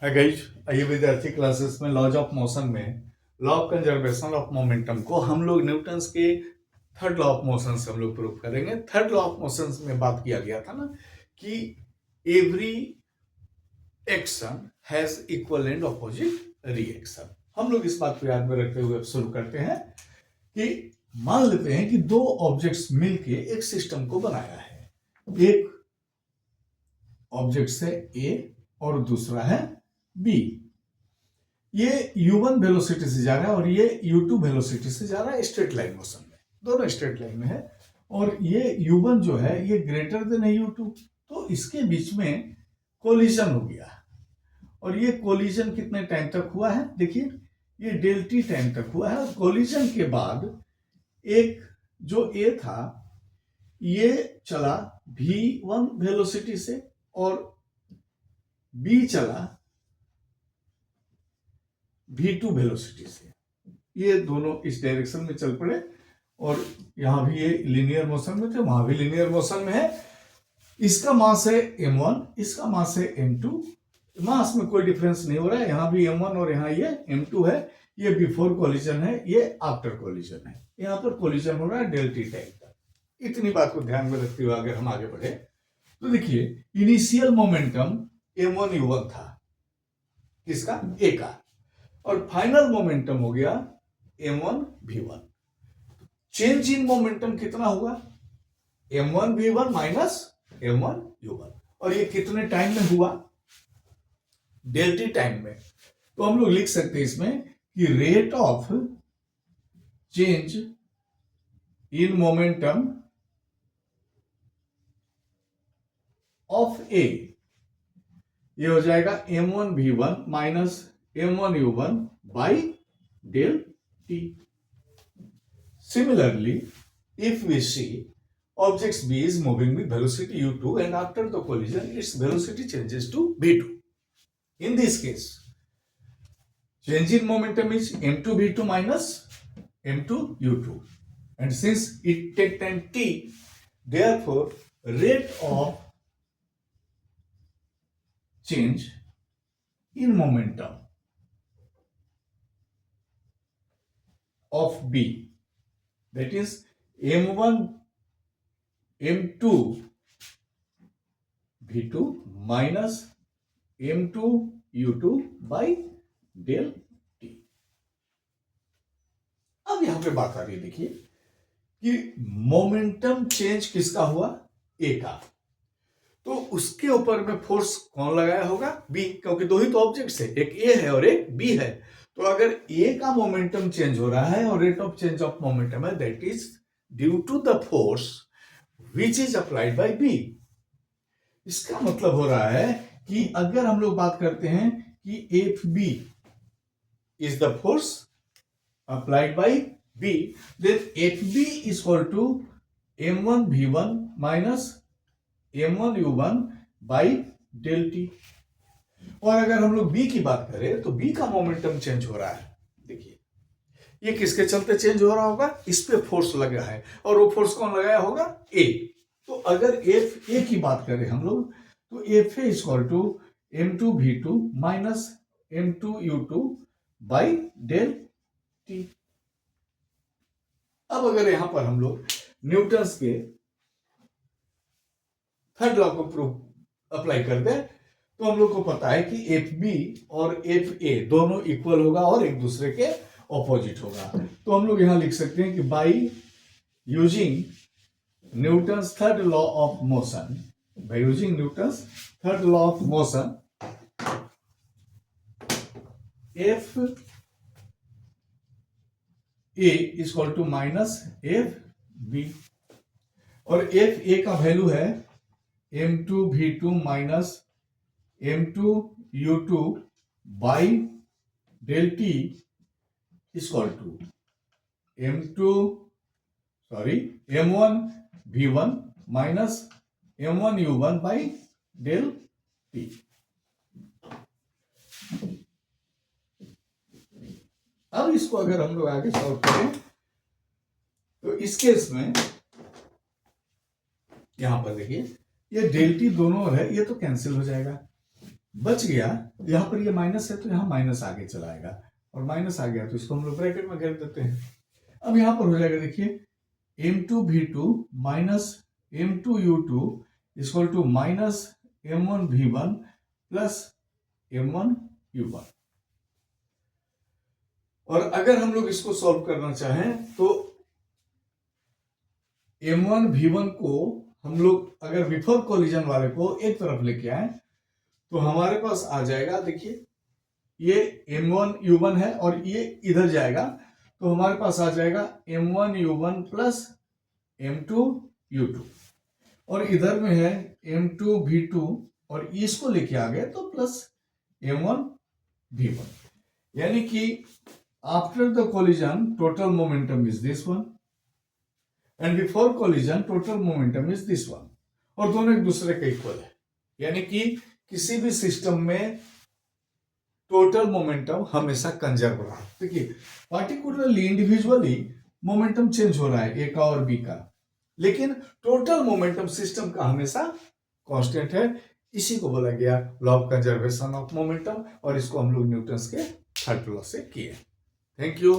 है गाइज। आइए विद्यार्थी क्लासेस में लॉज ऑफ मोशन में law of conservation of momentum को हम लोग न्यूटन्स के थर्ड लॉ ऑफ मोशन से हम लोग प्रूव करेंगे। थर्ड लॉ ऑफ मोशन में बात किया गया था ना कि every action has equal and opposite reaction. हम लोग इस बात को याद में रखते हुए शुरू करते हैं कि मान लेते हैं कि दो ऑब्जेक्ट्स मिलके एक सिस्टम को बनाया है। एक ऑब्जेक्ट है ए और दूसरा है बी। ये u1 वेलोसिटी से जा रहा है और ये u2 वेलोसिटी से जा रहा है स्ट्रेट लाइन मोशन में, दोनों स्ट्रेट लाइन में है। और ये u1 जो है ये ग्रेटर देन है u2, तो इसके बीच में कोलिजन हो गया। और ये कोलिजन कितने टाइम तक हुआ है, देखिए ये डेल टी टाइम तक हुआ है। और कोलिजन के बाद एक जो ए था ये चला v1 वेलोसिटी से और बी चला v2 वेलोसिटी से। ये दोनों इस डायरेक्शन में चल पड़े और यहां भी ये लीनियर मोशन में थे, वहां भी लीनियर मोशन में है। इसका मास है m1, इसका मास है m2। मास में कोई डिफरेंस नहीं हो रहा है, यहां भी m1 और यहां ये m2 है। ये बिफोर कोलिजन है, ये आफ्टर कोलिजन है। यहां पर कोलिजन हो रहा है डेल टी टाइम तक। इतनी बात को ध्यान में रखते हुए अगर हम आगे बढ़े तो देखिए इनिशियल मोमेंटम m1 u1 था, किसका, ए का, और फाइनल मोमेंटम हो गया m1 v1। Change in momentum कितना हुआ, m1 v1 minus m1 u1। और ये कितने टाइम में हुआ, डेल टी टाइम में। तो हम लोग लिख सकते हैं इसमें कि rate of change in momentum of A, ये हो जाएगा m1 v1 minus m1 u1 by del t। Similarly, if we see object B is moving with velocity u2 and after the collision its velocity changes to v2. In this case, change in momentum is m2 v2 minus m2 u2, and since it take time t, therefore rate of change in momentum of B, that is m1 m2 v2 minus m2 u2 by del t। अब यहां पे बात आ रही है, देखिए कि momentum change किसका हुआ, ए का। तो उसके ऊपर में फोर्स कौन लगाया होगा, बी, क्योंकि दो ही तो ऑब्जेक्ट्स है, एक ए है और एक बी है। तो अगर ए का मोमेंटम चेंज हो रहा है और rate of change of momentum है, that is due to the force which is applied by B. इसका मतलब हो रहा है कि अगर हम लोग बात करते हैं कि F B is the force applied by B, then F B is equal to m1 v1 minus m1 u1 by del t. और अगर हम लोग बी की बात करें तो बी का मोमेंटम चेंज हो रहा है। देखिए ये किसके चलते चेंज हो रहा होगा, इस पे फोर्स लगा है और वो फोर्स कौन लगाया होगा, ए। तो अगर एफ ए की बात करें हम लोग तो F A equal to m2 v2 minus m2 u2 by del t. अब अगर यहां पर हम लोग न्यूटन्स के थर्ड लॉ को प्रूफ अप्लाई करते हैं तो हम लोग को पता है कि एफ बी और एफ ए दोनों इक्वल होगा और एक दूसरे के ऑपोजिट होगा। तो हम लोग यहां लिख सकते हैं कि by using Newton's third law of motion, by using Newton's third law of motion, F A is equal to minus F B. और एफ ए का वैल्यू है m2 v2 minus m2 u2 by del t equal to m1 v1 minus m1 u1 by del t. अब इसको अगर हम लोग आगे solve करें तो इस केस में यहां पर देखिए ये डेल टी दोनों है, ये तो कैंसिल हो जाएगा। बच गया, यहां पर ये माइनस है तो यहां माइनस आगे चला आएगा, और माइनस आ गया तो इसको हम लोग ब्रैकेट में घेर देते हैं। अब यहां पर हो जाएगा, देखिए m2v2 minus m2u2 equal to minus m1v1 plus m1u1। और अगर हम लोग इसको सॉल्व करना चाहें तो m1v1 को हम लोग अगर बिफोर कोलिजन वाले को एक तरफ लेके आए तो हमारे पास आ जाएगा, देखिए ये m1u1 है और ये इधर जाएगा तो हमारे पास आ जाएगा m1u1 प्लस m2u2, और इधर में है m2v2 और इसको लेके आ गए तो प्लस m1v1, यानी कि after the collision total momentum is this one and before collision total momentum is this one, और दोनों एक दूसरे के इक्वल है। यानी कि किसी भी सिस्टम में टोटल मोमेंटम हमेशा कंजर्व रहा। देखिए पार्टिकुलरली इंडिविजुअली मोमेंटम चेंज हो रहा है ए का और बी का, लेकिन टोटल मोमेंटम सिस्टम का हमेशा कांस्टेंट है। इसी को बोला गया law of conservation of momentum, और इसको हम लोग न्यूटन के थर्ड लॉ से किए। Thank you.